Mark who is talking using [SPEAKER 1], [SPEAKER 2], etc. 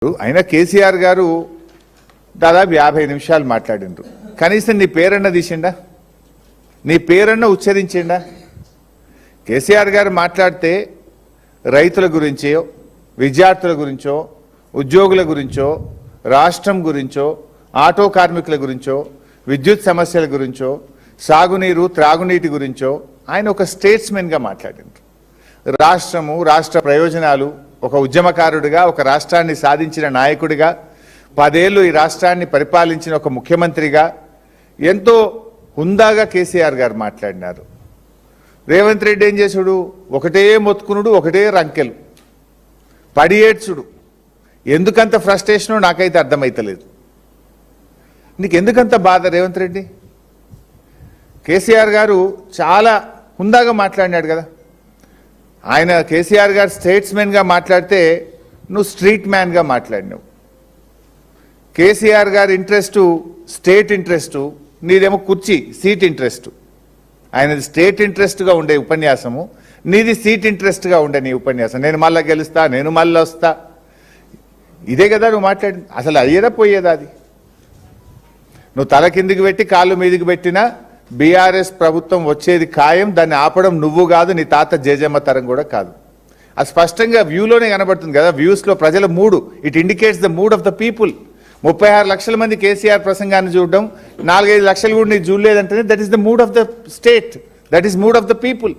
[SPEAKER 1] అయినా కేసీఆర్ గారు దాదాపు 50 నిమిషాలు మాట్లాడిండ్రు. కనీసం నీ పేరన్న తీసిండా, నీ పేరన్న ఉచ్చరించిండా? కేసీఆర్ గారు మాట్లాడితే రైతుల గురించో, విద్యార్థుల గురించో, ఉద్యోగుల గురించో, రాష్ట్రం గురించో, ఆటో కార్మికుల గురించో, విద్యుత్ సమస్యల గురించో, సాగునీరు త్రాగునీటి గురించో ఆయన ఒక స్టేట్స్మెన్గా మాట్లాడిండ్రు. రాష్ట్రము, రాష్ట్ర ప్రయోజనాలు, ఒక ఉద్యమకారుడిగా, ఒక రాష్ట్రాన్ని సాధించిన నాయకుడిగా, 10 ఏళ్ళు ఈ రాష్ట్రాన్ని పరిపాలించిన ఒక ముఖ్యమంత్రిగా ఎంతో హుందాగా కేసీఆర్ గారు మాట్లాడినారు. రేవంత్ రెడ్డి ఏం చేసుడు? ఒకటే మొత్తుకునుడు, ఒకటే రంకెలు, పడి ఏడ్చుడు. ఎందుకంత ఫ్రస్ట్రేషనో నాకైతే అర్థమైతలేదు. నీకు ఎందుకంత బాధ రేవంత్ రెడ్డి? కేసీఆర్ గారు చాలా హుందాగా మాట్లాడినాడు కదా. ఆయన కేసీఆర్ గారు స్టేట్స్మెన్గా మాట్లాడితే నువ్వు స్ట్రీట్ మ్యాన్గా మాట్లాడినావు. కేసీఆర్ గారి ఇంట్రెస్టు స్టేట్ ఇంట్రెస్టు, నీదేమో కుర్చీ సీట్ ఇంట్రెస్టు. ఆయనది స్టేట్ ఇంట్రెస్ట్గా ఉండే ఉపన్యాసము, నీది సీట్ ఇంట్రెస్ట్గా ఉండే నీ ఉపన్యాసం. నేను మళ్ళీ గెలుస్తా, నేను మళ్ళీ వస్తా, ఇదే కదా నువ్వు మాట్లాడింది. అసలు అయ్యేదా పోయేదా? అది నువ్వు తల కిందికి పెట్టి కాళ్ళు మీదికి పెట్టినా బీఆర్ఎస్ ప్రభుత్వం వచ్చేది ఖాయం. దాన్ని ఆపడం నువ్వు కాదు, నీ తాత జేజమ్మ తరం కూడా కాదు. అది స్పష్టంగా వ్యూలోనే కనబడుతుంది కదా. వ్యూస్లో ప్రజల మూడు, it indicates the mood of the people. 36 లక్షల మంది కేసీఆర్ ప్రసంగాన్ని చూడడం, 4-5 లక్షలు కూడా నీకు చూడలేదంటేనే that is the mood of the state, that is mood of the people.